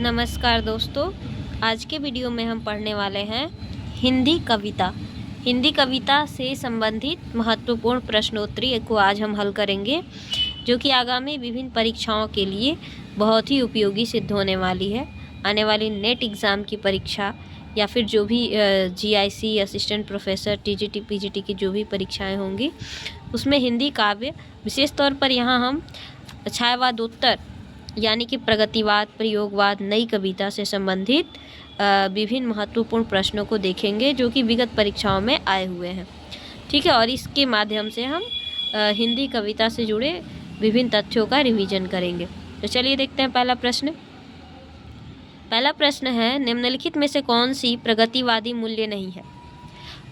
नमस्कार दोस्तों, आज के वीडियो में हम पढ़ने वाले हैं हिंदी कविता। हिंदी कविता से संबंधित महत्वपूर्ण प्रश्नोत्तरी को आज हम हल करेंगे, जो कि आगामी विभिन्न परीक्षाओं के लिए बहुत ही उपयोगी सिद्ध होने वाली है। आने वाली नेट एग्ज़ाम की परीक्षा या फिर जो भी GIC, assistant professor, TGT, PGT की जो भी परीक्षाएं होंगी, उसमें हिंदी काव्य, विशेष तौर पर यहाँ हम छायावादोत्तर यानी कि प्रगतिवाद, प्रयोगवाद, नई कविता से संबंधित विभिन्न महत्वपूर्ण प्रश्नों को देखेंगे, जो कि विगत परीक्षाओं में आए हुए हैं। ठीक है, और इसके माध्यम से हम हिंदी कविता से जुड़े विभिन्न तथ्यों का रिवीजन करेंगे। तो चलिए देखते हैं पहला प्रश्न। पहला प्रश्न है, निम्नलिखित में से कौन सी प्रगतिवादी मूल्य नहीं है?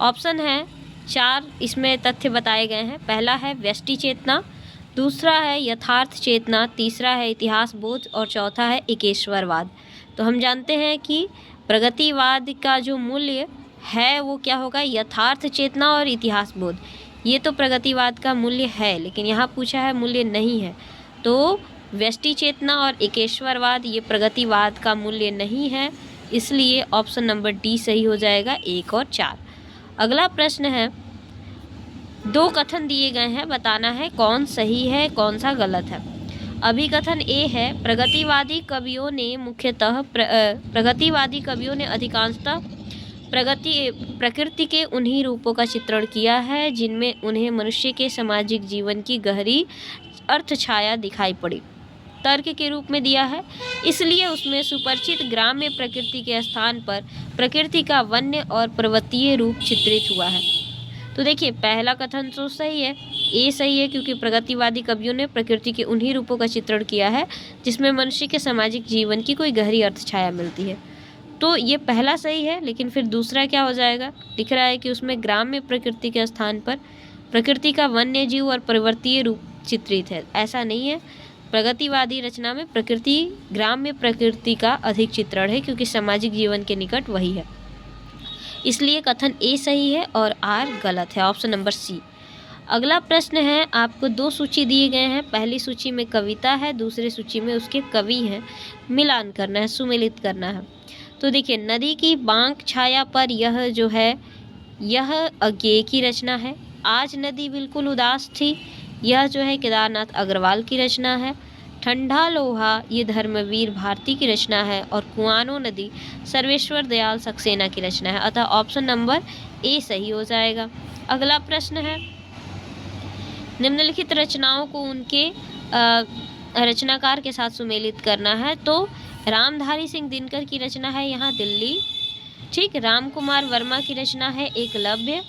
ऑप्शन है 4, इसमें तथ्य बताए गए हैं। पहला है व्यष्टि चेतना, दूसरा है यथार्थ चेतना, तीसरा है इतिहास बोध और चौथा है एकेश्वरवाद। तो हम जानते हैं कि प्रगतिवाद का जो मूल्य है वो क्या होगा? यथार्थ चेतना और इतिहास बोध। ये तो प्रगतिवाद का मूल्य है, लेकिन यहाँ पूछा है मूल्य नहीं है। तो व्यष्टि चेतना और एकेश्वरवाद ये प्रगतिवाद का मूल्य नहीं है, इसलिए ऑप्शन नंबर डी सही हो जाएगा, 1 और 4। अगला प्रश्न है, 2 कथन दिए गए हैं, बताना है कौन सही है कौन सा गलत है। अभिकथन ए है, प्रगतिवादी कवियों ने अधिकांशतः प्रकृति के उन्हीं रूपों का चित्रण किया है जिनमें उन्हें मनुष्य के सामाजिक जीवन की गहरी अर्थ छाया दिखाई पड़ी। तर्क के रूप में दिया है, इसलिए उसमें सुपरिचित ग्राम्य प्रकृति के स्थान पर प्रकृति का वन्य और पर्वतीय रूप चित्रित हुआ है। तो देखिए, पहला कथन तो सही है, ए सही है, क्योंकि प्रगतिवादी कवियों ने प्रकृति के उन्हीं रूपों का चित्रण किया है जिसमें मनुष्य के सामाजिक जीवन की कोई गहरी अर्थ छाया मिलती है। तो ये पहला सही है, लेकिन फिर दूसरा क्या हो जाएगा? दिख रहा है कि उसमें ग्राम्य प्रकृति के स्थान पर प्रकृति का वन्य जीव और पर्वतीय रूप चित्रित है। ऐसा नहीं है, प्रगतिवादी रचना में प्रकृति, ग्राम्य प्रकृति का अधिक चित्रण है, क्योंकि सामाजिक जीवन के निकट वही है। इसलिए कथन ए सही है और आर गलत है, ऑप्शन नंबर सी। अगला प्रश्न है, आपको 2 सूची दिए गए हैं। पहली सूची में कविता है, दूसरी सूची में उसके कवि हैं। मिलान करना है, सुमेलित करना है। तो देखिए, नदी की बांक छाया पर यह जो है, यह अज्ञेय की रचना है। आज नदी बिल्कुल उदास थी, यह जो है केदारनाथ अग्रवाल की रचना है। ठंडा लोहा ये धर्मवीर भारती की रचना है और कुआनो नदी सर्वेश्वर दयाल सक्सेना की रचना है। अतः ऑप्शन नंबर ए सही हो जाएगा। अगला प्रश्न है, निम्नलिखित रचनाओं को उनके रचनाकार के साथ सुमेलित करना है। तो रामधारी सिंह दिनकर की रचना है यहाँ दिल्ली, ठीक। राम कुमार वर्मा की रचना है एकलव्य।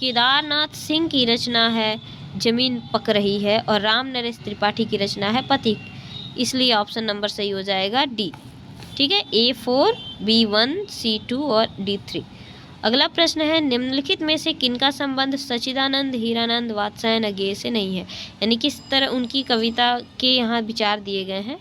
केदारनाथ सिंह की रचना है जमीन पक रही है और राम नरेश त्रिपाठी की रचना है पथिक। इसलिए ऑप्शन नंबर सही हो जाएगा डी, ठीक है। A4, B1, C2 और D3। अगला प्रश्न है, निम्नलिखित में से किनका संबंध सच्चिदानंद, हीरानंद, वात्स्यायन, अज्ञेय से नहीं है? यानी किस तरह उनकी कविता के यहाँ विचार दिए गए हैं।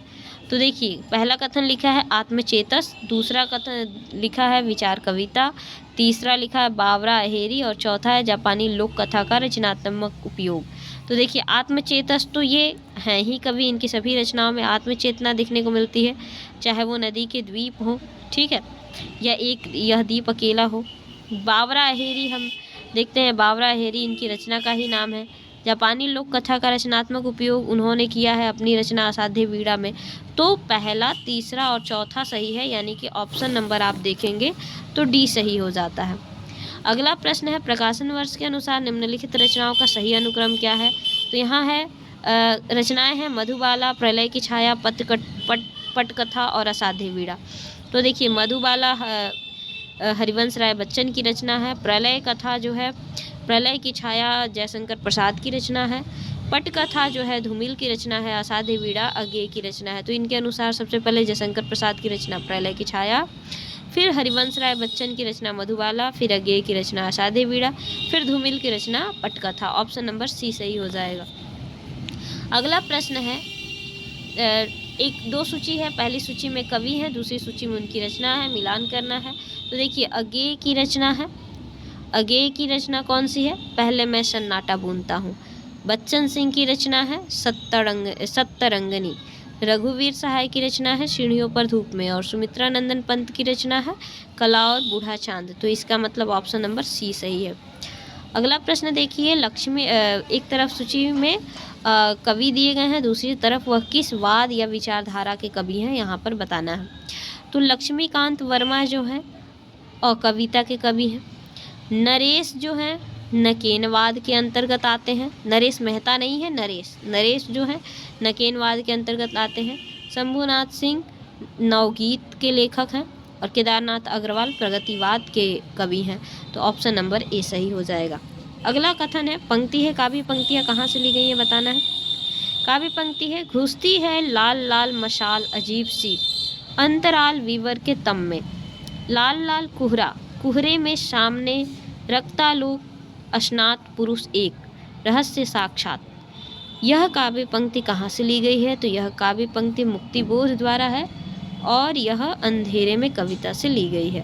तो देखिए, पहला कथन लिखा है आत्मचेतस, दूसरा कथन लिखा है विचार कविता, तीसरा लिखा है बावरा अहेरी और चौथा है जापानी लोक कथा का रचनात्मक उपयोग। तो देखिए, आत्मचेतस तो ये हैं ही कवि, इनकी सभी रचनाओं में आत्मचेतना दिखने को मिलती है, चाहे वो नदी के द्वीप हो, ठीक है, या यह द्वीप अकेला हो। बावरा अहेरी हम देखते हैं, बावरा अहेरी इनकी रचना का ही नाम है। जापानी लोक कथा का रचनात्मक उपयोग उन्होंने किया है अपनी रचना असाध्य वीणा में। तो पहला, तीसरा और चौथा सही है, यानी कि ऑप्शन नंबर आप देखेंगे तो डी सही हो जाता है। अगला प्रश्न है, प्रकाशन वर्ष के अनुसार निम्नलिखित रचनाओं का सही अनुक्रम क्या है? तो यहाँ है रचनाएं हैं मधुबाला, प्रलय की छाया, पटकथा और असाध्य वीणा। तो देखिए, मधुबाला हरिवंश राय बच्चन की रचना है, प्रलय कथा जो है, प्रलय की छाया जयशंकर प्रसाद की रचना है, पटकथा जो है धूमिल की रचना है, असाध्य वीणा अज्ञेय की रचना है। तो इनके अनुसार सबसे पहले जयशंकर प्रसाद की रचना प्रलय की छाया, फिर हरिवंश राय बच्चन की रचना मधुबाला, फिर अज्ञेय की रचना असाध्य वीणा, फिर धूमिल की रचना पटकथा। ऑप्शन नंबर सी सही हो जाएगा। अगला प्रश्न है, 2 सूची है, पहली सूची में कवि हैं, दूसरी सूची में उनकी रचना है, मिलान करना है। तो देखिए, अज्ञेय की रचना है, अज्ञेय की रचना कौन सी है? पहले मैं सन्नाटा बूंदता हूँ। बच्चन सिंह की रचना है सत्तरंगनी। रघुवीर सहाय की रचना है सीढ़ियों पर धूप में, और सुमित्रा नंदन पंत की रचना है कला और बूढ़ा चांद। तो इसका मतलब ऑप्शन नंबर सी सही है। अगला प्रश्न देखिए, लक्ष्मी एक तरफ सूची में कवि दिए गए हैं, दूसरी तरफ वह किस वाद या विचारधारा के कवि हैं यहाँ पर बताना है। तो लक्ष्मीकांत वर्मा जो है और कविता के कवि हैं। नरेश जो है नकेनवाद के अंतर्गत आते हैं। नरेश मेहता नहीं है, नरेश जो है नकेनवाद के अंतर्गत आते हैं। शंभुनाथ सिंह नवगीत के लेखक हैं और केदारनाथ अग्रवाल प्रगतिवाद के कवि हैं। तो ऑप्शन नंबर ए सही हो जाएगा। अगला कथन है, पंक्ति है काव्य पंक्तियाँ कहाँ से ली गई है बताना है। काव्य पंक्ति है, घुसती है लाल लाल मशाल अजीब सी अंतराल वीवर के तम में, लाल लाल कुहरा कुहरे में सामने रक्ता लोक अश्नात पुरुष एक रहस्य साक्षात। यह काव्य पंक्ति कहाँ से ली गई है। तो यह काव्य पंक्ति मुक्तिबोध द्वारा है और यह अंधेरे में कविता से ली गई है।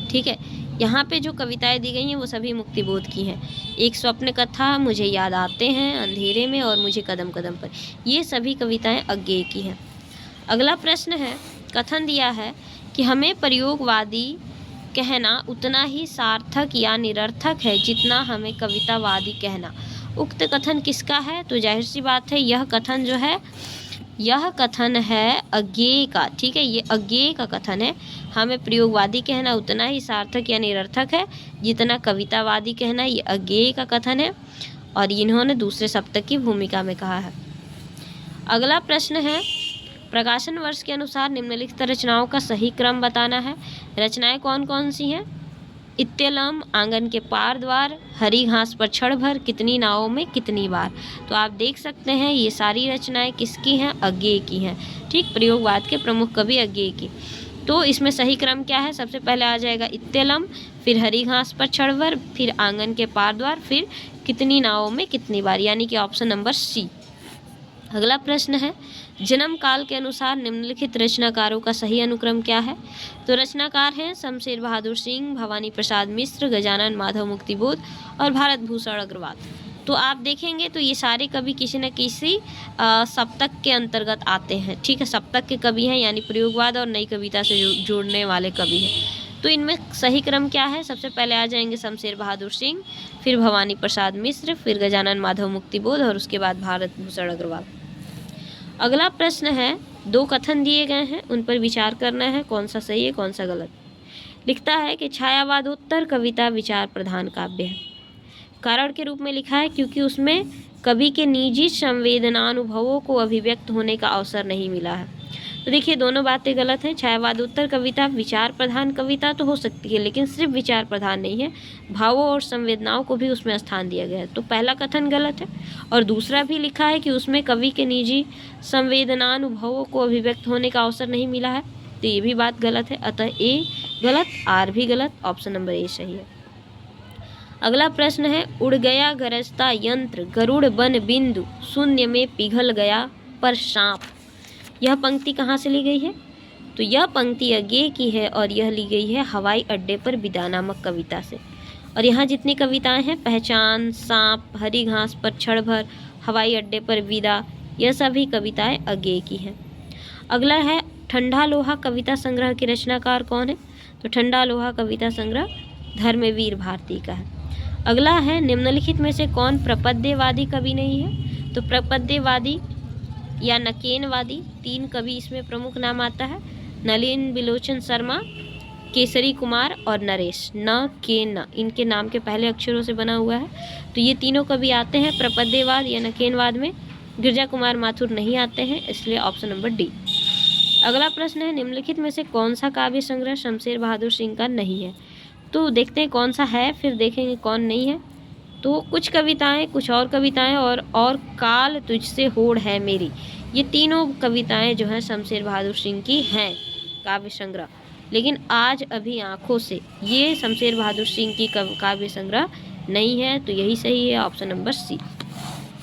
ठीक है, यहाँ पे जो कविताएं दी गई हैं वो सभी मुक्तिबोध की हैं। एक स्वप्न कथा, मुझे याद आते हैं, अंधेरे में और मुझे कदम कदम पर, ये सभी कविताएं अज्ञेय की हैं। अगला प्रश्न है, कथन दिया है कि हमें प्रयोगवादी कहना उतना ही सार्थक या निरर्थक है जितना हमें कवितावादी कहना। उक्त कथन किसका है। तो जाहिर सी बात है यह कथन जो है यह कथन है अज्ञेय का। ठीक है, ये अज्ञेय का कथन है। हमें प्रयोगवादी कहना उतना ही सार्थक या निरर्थक है जितना कवितावादी कहना, ये अज्ञेय का कथन है और इन्होंने दूसरे सप्तक की भूमिका में कहा है। अगला प्रश्न है, प्रकाशन वर्ष के अनुसार निम्नलिखित रचनाओं का सही क्रम बताना है। रचनाएं कौन कौन सी हैं। इत्तेलम, आंगन के पार द्वार, हरी घास पर क्षण भर, कितनी नावों में कितनी बार। तो आप देख सकते हैं ये सारी रचनाएं किसकी हैं, अज्ञेय की हैं। ठीक, प्रयोगवाद के प्रमुख कवि अज्ञेय की। तो इसमें सही क्रम क्या है, सबसे पहले आ जाएगा इत्तेलम, फिर हरी घास पर क्षण भर, फिर आंगन के पार द्वार, फिर कितनी नावों में कितनी बार, यानी कि ऑप्शन नंबर सी। अगला प्रश्न है, जन्म काल के अनुसार निम्नलिखित रचनाकारों का सही अनुक्रम क्या है। तो रचनाकार हैं शमशेर बहादुर सिंह, भवानी प्रसाद मिश्र, गजानन माधव मुक्तिबोध और भारत भूषण अग्रवाल। तो आप देखेंगे तो ये सारे कवि किसी न किसी सप्तक के अंतर्गत आते हैं। ठीक है, सप्तक के कवि हैं, यानी प्रयोगवाद और नई कविता से जोड़ने वाले कवि हैं। तो इनमें सही क्रम क्या है, सबसे पहले आ जाएंगे शमशेर बहादुर सिंह, फिर भवानी प्रसाद मिश्र, फिर गजानन माधव मुक्तिबोध और उसके बाद भारत भूषण अग्रवाल। अगला प्रश्न है, दो कथन दिए गए हैं, उन पर विचार करना है, कौन सा सही है कौन सा गलत। लिखता है कि छायावादोत्तर कविता विचार प्रधान काव्य है। कारण के रूप में लिखा है क्योंकि उसमें कवि के निजी संवेदनानुभवों को अभिव्यक्त होने का अवसर नहीं मिला है। तो देखिए दोनों बातें गलत हैं। छायावादोत्तर कविता विचार प्रधान कविता तो हो सकती है, लेकिन सिर्फ विचार प्रधान नहीं है, भावों और संवेदनाओं को भी उसमें स्थान दिया गया है। तो पहला कथन गलत है। और दूसरा भी लिखा है कि उसमें कवि के निजी संवेदनानुभवों को अभिव्यक्त होने का अवसर नहीं मिला है, तो ये भी बात गलत है। अतः ए गलत, आर भी गलत, ऑप्शन नंबर ए सही है। अगला प्रश्न है, उड़ गया गरजता यंत्र, गरुड़ बन बिंदु, शून्य में पिघल गया पर सांप। यह पंक्ति कहाँ से ली गई है। तो यह पंक्ति अज्ञेय की है और यह ली गई है हवाई अड्डे पर विदा नामक कविता से। और यहाँ जितनी कविताएं हैं, पहचान, सांप, हरी घास पर क्षण भर, हवाई अड्डे पर विदा, यह सभी कविताएं अज्ञेय की हैं। अगला है, ठंडा लोहा कविता संग्रह के रचनाकार कौन है। तो ठंडा लोहा कविता संग्रह धर्मवीर भारती का है। अगला है, निम्नलिखित में से कौन प्रपद्यवादी कवि नहीं है। तो प्रपद्यवादी या नकेनवादी, तीन कवि इसमें प्रमुख नाम आता है, नलिन बिलोचन शर्मा, केसरी कुमार और नरेश। न के न इनके नाम के पहले अक्षरों से बना हुआ है। तो ये तीनों कवि आते हैं प्रपद्यवाद या नकेनवाद में। गिरजा कुमार माथुर नहीं आते हैं, इसलिए ऑप्शन नंबर डी। अगला प्रश्न है, निम्नलिखित में से कौन सा काव्य संग्रह शमशेर बहादुर सिंह का नहीं है। तो देखते हैं कौन सा है, फिर देखेंगे कौन नहीं है। तो कुछ कविताएं, कुछ और कविताएं और काल तुझसे होड़ है मेरी, ये तीनों कविताएं जो हैं शमशेर बहादुर सिंह की हैं काव्य संग्रह। लेकिन आज अभी आँखों से ये शमशेर बहादुर सिंह की काव्य संग्रह नहीं है, तो यही सही है, ऑप्शन नंबर सी।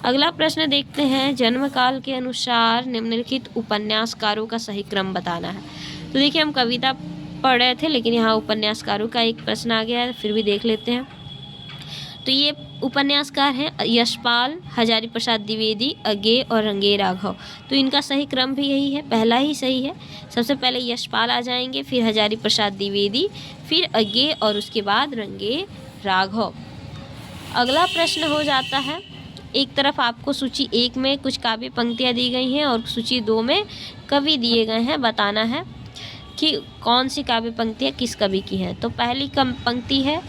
अगला प्रश्न देखते हैं, जन्म काल के अनुसार निम्नलिखित उपन्यासकारों का सही क्रम बताना है। तो देखिए हम कविता पढ़ रहे थे, लेकिन यहाँ उपन्यासकारों का एक प्रश्न आ गया है, फिर भी देख लेते हैं। तो ये उपन्यासकार हैं यशपाल, हजारी प्रसाद द्विवेदी, अज्ञेय और रंगे राघव। तो इनका सही क्रम भी यही है, पहला ही सही है। सबसे पहले यशपाल आ जाएंगे, फिर हजारी प्रसाद द्विवेदी, फिर अज्ञेय और उसके बाद रंगे राघव। अगला प्रश्न हो जाता है, एक तरफ आपको सूची 1 में कुछ काव्य पंक्तियाँ दी गई हैं और सूची 2 में कवि दिए गए हैं। बताना है कि कौन सी काव्य पंक्तियाँ किस कवि की हैं। तो पहली पंक्ति है,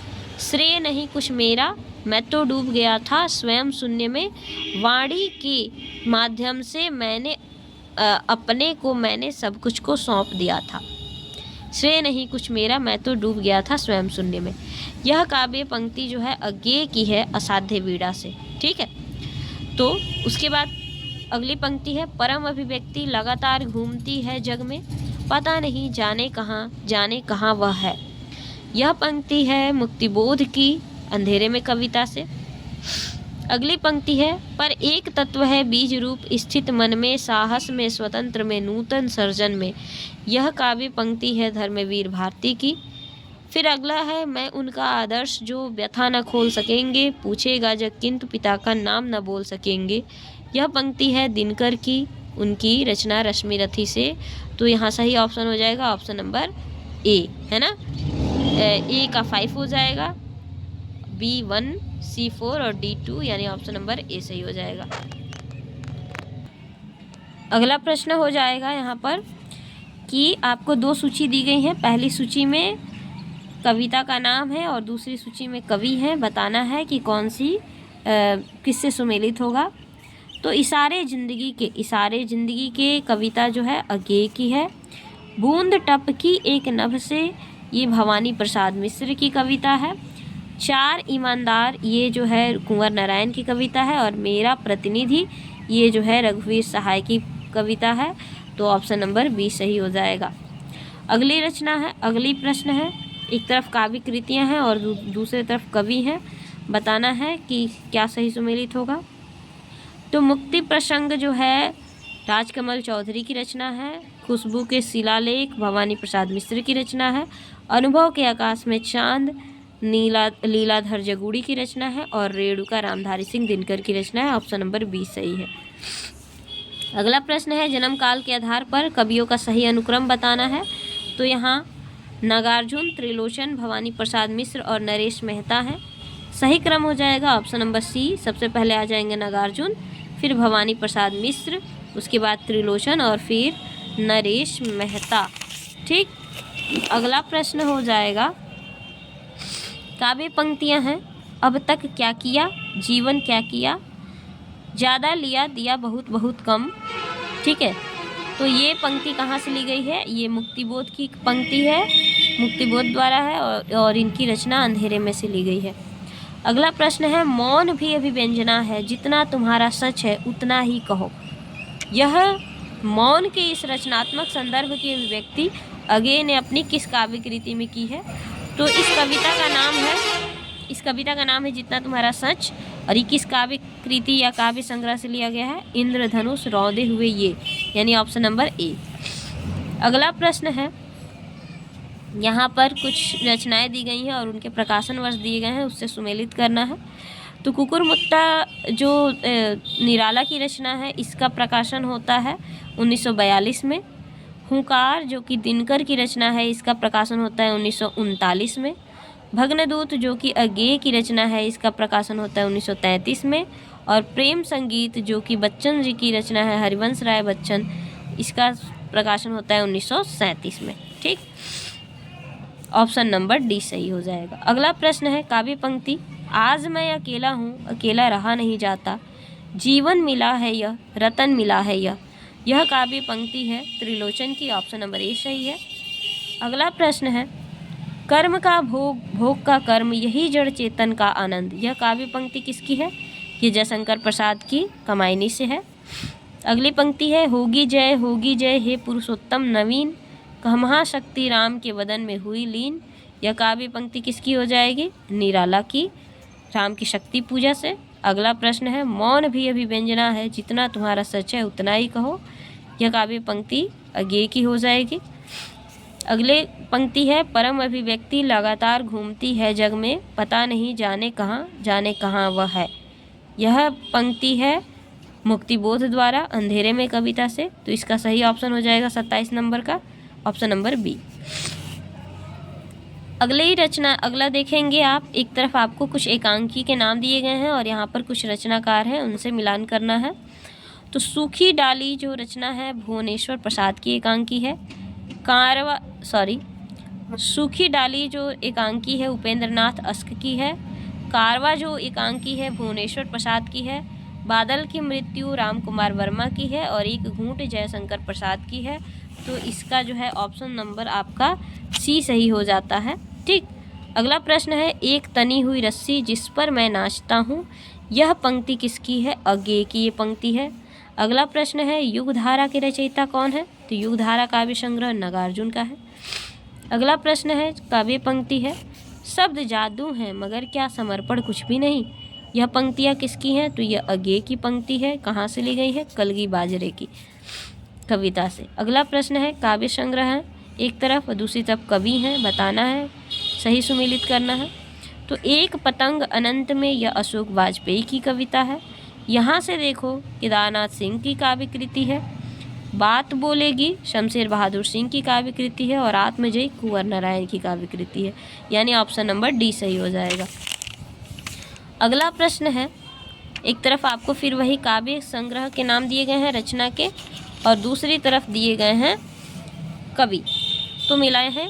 श्रेय नहीं कुछ मेरा, मैं तो डूब गया था स्वयं शून्य में, वाणी के माध्यम से मैंने अपने को मैंने सब कुछ को सौंप दिया था। श्रेय नहीं कुछ मेरा, मैं तो डूब गया था स्वयं शून्य में। यह काव्य पंक्ति जो है अज्ञेय की है, असाध्य वीणा से। ठीक है, तो उसके बाद अगली पंक्ति है, परम अभिव्यक्ति लगातार घूमती है जग में, पता नहीं जाने कहाँ वह है। यह पंक्ति है मुक्तिबोध की अंधेरे में कविता से। अगली पंक्ति है, पर एक तत्व है बीज रूप स्थित मन में, साहस में स्वतंत्र में नूतन सर्जन में। यह काव्य पंक्ति है धर्मवीर भारती की। फिर अगला है, मैं उनका आदर्श जो व्यथा न खोल सकेंगे, पूछेगा जग किंतु पिता का नाम न बोल सकेंगे। यह पंक्ति है दिनकर की, उनकी रचना रश्मि रथी से। तो यहाँ सही ऑप्शन हो जाएगा ऑप्शन नंबर ए, है ना। ए का 5 हो जाएगा, B1, C4 और D2, यानी ऑप्शन नंबर ए सही हो जाएगा। अगला प्रश्न हो जाएगा यहाँ पर कि आपको 2 सूची दी गई है। पहली सूची में कविता का नाम है और दूसरी सूची में कवि है। बताना है कि कौन सी किससे सुमेलित होगा। तो इशारे ज़िंदगी के कविता जो है अज्ञेय की है। बूंद टप की एक नभ से, ये भवानी प्रसाद मिश्र की कविता है। 4 ईमानदार, ये जो है कुंवर नारायण की कविता है। और मेरा प्रतिनिधि, ये जो है रघुवीर सहाय की कविता है। तो ऑप्शन नंबर बी सही हो जाएगा। अगली प्रश्न है, एक तरफ काव्य कृतियाँ हैं और दूसरी तरफ कवि हैं। बताना है कि क्या सही सुमेलित होगा। तो मुक्ति प्रसंग जो है राजकमल चौधरी की रचना है। खुशबू के शिलालेख भवानी प्रसाद मिश्र की रचना है। अनुभव के आकाश में चांद लीलाधर जगूड़ी की रचना है। और रेणुका रामधारी सिंह दिनकर की रचना है। ऑप्शन नंबर बी सही है। अगला प्रश्न है, जन्म काल के आधार पर कवियों का सही अनुक्रम बताना है। तो यहाँ नागार्जुन, त्रिलोचन, भवानी प्रसाद मिश्र और नरेश मेहता है। सही क्रम हो जाएगा ऑप्शन नंबर सी। सबसे पहले आ जाएंगे नागार्जुन, फिर भवानी प्रसाद मिश्र, उसके बाद त्रिलोचन और फिर नरेश मेहता। ठीक, अगला प्रश्न हो जाएगा, काव्य पंक्तियां हैं, अब तक क्या किया, जीवन क्या किया, ज़्यादा लिया दिया बहुत बहुत कम। ठीक है, तो ये पंक्ति कहाँ से ली गई है। ये मुक्तिबोध की पंक्ति है, मुक्तिबोध द्वारा है और इनकी रचना अंधेरे में से ली गई है। अगला प्रश्न है, मौन भी अभिव्यंजना है, जितना तुम्हारा सच है उतना ही कहो। यह मौन के इस रचनात्मक संदर्भ की अभिव्यक्ति अज्ञेय ने अपनी किस काव्य कृति में की है। तो इस कविता का नाम है जितना तुम्हारा सच। और ये किस काव्य कृति या काव्य संग्रह से लिया गया है। इंद्रधनुष रौंदे हुए ये, यानी ऑप्शन नंबर ए। अगला प्रश्न है, यहाँ पर कुछ रचनाएं दी गई हैं और उनके प्रकाशन वर्ष दिए गए हैं, उससे सुमेलित करना है। तो कुकुरमुत्ता जो निराला की रचना है, इसका प्रकाशन होता है 1942 में। हुंकार जो कि दिनकर की रचना है, इसका प्रकाशन होता है 1939 में। भग्नदूत जो कि अज्ञेय की रचना है, इसका प्रकाशन होता है 1933 में। और प्रेम संगीत जो कि बच्चन जी की रचना है, हरिवंश राय बच्चन, इसका प्रकाशन होता है 1937 में। ठीक, ऑप्शन नंबर डी सही हो जाएगा। अगला प्रश्न है, काव्य पंक्ति, आज मैं अकेला हूँ, अकेला रहा नहीं जाता, जीवन मिला है यह, रतन मिला है यह काव्य पंक्ति है त्रिलोचन की। ऑप्शन नंबर ए सही है। अगला प्रश्न है, कर्म का भोग, भोग का कर्म, यही जड़ चेतन का आनंद। यह काव्य पंक्ति किसकी है। ये जयशंकर प्रसाद की कमायनी से है। अगली पंक्ति है, होगी जय हे पुरुषोत्तम नवीन, महाशक्ति राम के वदन में हुई लीन। यह काव्य पंक्ति किसकी हो जाएगी, निराला की, राम की शक्ति पूजा से। अगला प्रश्न है, मौन भी अभिव्यंजना है, जितना तुम्हारा सच है उतना ही कहो। यह काव्य पंक्ति अज्ञेय की हो जाएगी। अगले पंक्ति है, परम अभिव्यक्ति लगातार घूमती है जग में, पता नहीं जाने कहाँ वह है। यह पंक्ति है मुक्तिबोध द्वारा अंधेरे में कविता से। तो इसका सही ऑप्शन हो जाएगा 27 नंबर का ऑप्शन नंबर बी। अगला देखेंगे आप, एक तरफ आपको कुछ एकांकी के नाम दिए गए हैं और यहाँ पर कुछ रचनाकार हैं, उनसे मिलान करना है। तो सूखी डाली जो रचना है भुवनेश्वर प्रसाद की एकांकी है। सूखी डाली जो एकांकी है उपेंद्र नाथ अस्क की है। कारवा जो एकांकी है भुवनेश्वर प्रसाद की है। बादल की मृत्यु राम कुमार वर्मा की है और एक घूंट जयशंकर प्रसाद की है। तो इसका जो है ऑप्शन नंबर आपका सी सही हो जाता है। ठीक, अगला प्रश्न है, एक तनी हुई रस्सी जिस पर मैं नाचता हूँ, यह पंक्ति किसकी है? अज्ञेय की ये पंक्ति है। अगला प्रश्न है, युगधारा के रचयिता कौन है? तो युगधारा काव्य संग्रह नागार्जुन का है। अगला प्रश्न है, काव्य पंक्ति है, शब्द जादू हैं मगर क्या समर्पण कुछ भी नहीं, यह पंक्तियाँ किसकी हैं? तो यह अज्ञेय की पंक्ति है। कहाँ से ली गई है? कलगी बाजरे की कविता से। अगला प्रश्न है, काव्य संग्रह है, एक तरफ और दूसरी तरफ कवि हैं, बताना है, सही सुमेलित करना है। तो एक पतंग अनंत में यह अशोक वाजपेयी की कविता है। यहाँ से देखो केदारनाथ सिंह की काव्य कृति है। बात बोलेगी शमशेर बहादुर सिंह की काव्य कृति है और आत्मजयी कुंवर नारायण की काव्य कृति है, यानी ऑप्शन नंबर डी सही हो जाएगा। अगला प्रश्न है, एक तरफ आपको फिर वही काव्य संग्रह के नाम दिए गए हैं रचना के और दूसरी तरफ दिए गए हैं कवि। तो मिलाए हैं,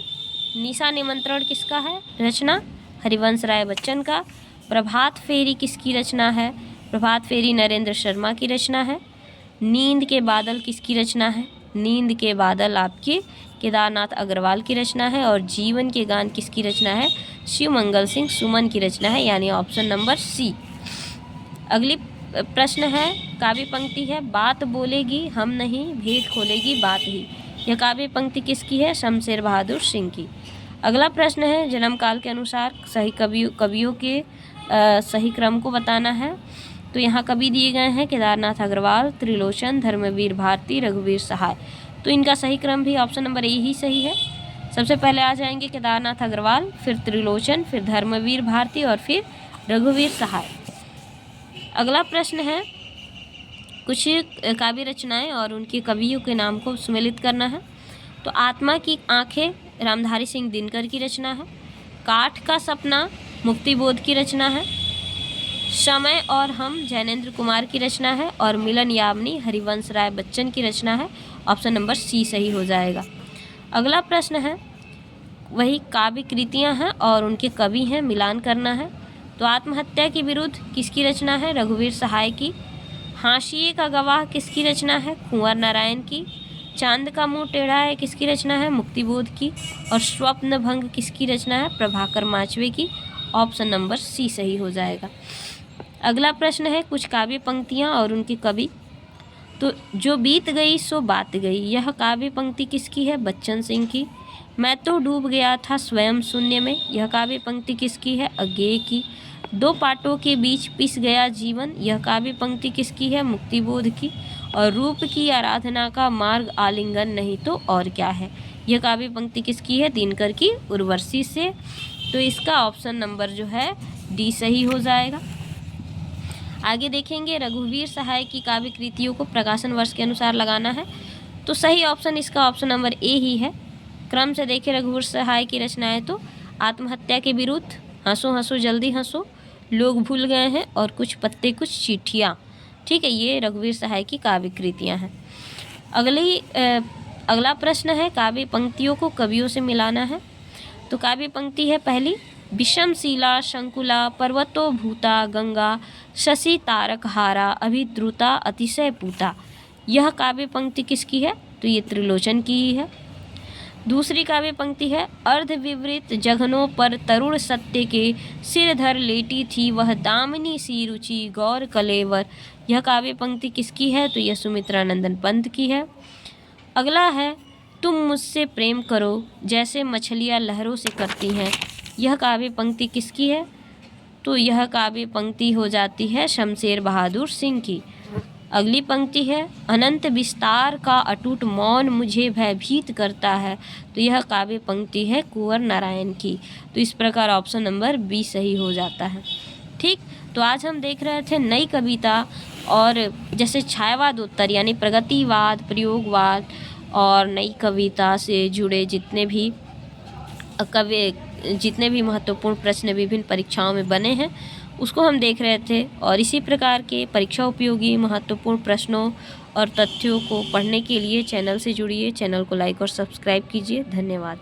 निशा निमंत्रण किसका है? रचना हरिवंश राय बच्चन का। प्रभात फेरी किसकी रचना है? प्रभात फेरी नरेंद्र शर्मा की रचना है। नींद के बादल किसकी रचना है? नींद के बादल आपकी केदारनाथ अग्रवाल की रचना है। और जीवन के गान किसकी रचना है? शिव मंगल सिंह सुमन की रचना है, यानी ऑप्शन नंबर सी। अगली प्रश्न है, काव्य पंक्ति है, बात बोलेगी हम नहीं भेद खोलेगी बात ही, यह काव्य पंक्ति किसकी है? शमशेर बहादुर सिंह की। अगला प्रश्न है, जन्म काल के अनुसार सही कवियों के सही क्रम को बताना है। तो यहाँ कवि दिए गए हैं केदारनाथ अग्रवाल, त्रिलोचन, धर्मवीर भारती, रघुवीर सहाय। तो इनका सही क्रम भी ऑप्शन नंबर ए ही सही है। सबसे पहले आ जाएंगे केदारनाथ अग्रवाल, फिर त्रिलोचन, फिर धर्मवीर भारती और फिर रघुवीर सहाय। अगला प्रश्न है, कुछ काव्य रचनाएं और उनके कवियों के नाम को सुमेलित करना है। तो आत्मा की आंखें रामधारी सिंह दिनकर की रचना है। काठ का सपना मुक्तिबोध की रचना है। समय और हम जैनेन्द्र कुमार की रचना है और मिलन यामिनी हरिवंश राय बच्चन की रचना है। ऑप्शन नंबर सी सही हो जाएगा। अगला प्रश्न है, वही काव्य कृतियाँ हैं और उनके कवि हैं, मिलान करना है। तो आत्महत्या के विरुद्ध किसकी रचना है? रघुवीर सहाय की। हाशिए का गवाह किसकी रचना है? कुंवर नारायण की। चांद का मुंह टेढ़ा है किसकी रचना है? मुक्तिबोध की। और स्वप्न भंग किसकी रचना है? प्रभाकर माचवे की। ऑप्शन नंबर सी सही हो जाएगा। अगला प्रश्न है, कुछ काव्य पंक्तियाँ और उनके कवि। तो जो बीत गई सो बात गई, यह काव्य पंक्ति किसकी है? बच्चन सिंह की। मैं तो डूब गया था स्वयं शून्य में, यह काव्य पंक्ति किसकी है? अज्ञेय की। दो पाटों के बीच पिस गया जीवन, यह काव्य पंक्ति किसकी है? मुक्तिबोध की। और रूप की आराधना का मार्ग आलिंगन नहीं तो और क्या है, यह काव्य पंक्ति किसकी है? दिनकर की उर्वशी से। तो इसका ऑप्शन नंबर जो है डी सही हो जाएगा। आगे देखेंगे, रघुवीर सहाय की काव्य कृतियों को प्रकाशन वर्ष के अनुसार लगाना है। तो सही ऑप्शन इसका ऑप्शन नंबर ए ही है। क्रम से देखें, रघुवीर सहाय की रचनाएं तो आत्महत्या के विरुद्ध, हंसो हंसो जल्दी हंसो, लोग भूल गए हैं और कुछ पत्ते कुछ चिट्ठियाँ। ठीक है, ये रघुवीर सहाय की काव्य कृतियाँ हैं। अगला प्रश्न है, काव्य पंक्तियों को कवियों से मिलाना है। तो काव्य पंक्ति है पहली, विषमशिला शंकुला पर्वतो भूता गंगा शशि तारक हारा अभिद्रुता अतिशय पूता, यह काव्य पंक्ति किसकी है? तो ये त्रिलोचन की ही है। दूसरी काव्य पंक्ति है, अर्धविवृत जघनों पर तरुण सत्य के सिर धर लेटी थी वह दामिनी सी रुचि गौर कलेवर, यह काव्य पंक्ति किसकी है? तो यह सुमित्रा नंदन पंत की है। अगला है, तुम मुझसे प्रेम करो जैसे मछलियाँ लहरों से करती हैं, यह काव्य पंक्ति किसकी है? तो यह काव्य पंक्ति हो जाती है शमशेर बहादुर सिंह की। अगली पंक्ति है, अनंत विस्तार का अटूट मौन मुझे भयभीत करता है। तो यह काव्य पंक्ति है कुंवर नारायण की। तो इस प्रकार ऑप्शन नंबर बी सही हो जाता है। ठीक, तो आज हम देख रहे थे नई कविता और जैसे छायावादोत्तर यानी प्रगतिवाद, प्रयोगवाद और नई कविता से जुड़े जितने भी महत्वपूर्ण प्रश्न विभिन्न परीक्षाओं में बने हैं उसको हम देख रहे थे। और इसी प्रकार के परीक्षा उपयोगी महत्वपूर्ण प्रश्नों और तथ्यों को पढ़ने के लिए चैनल से जुड़िए। चैनल को लाइक और सब्सक्राइब कीजिए। धन्यवाद।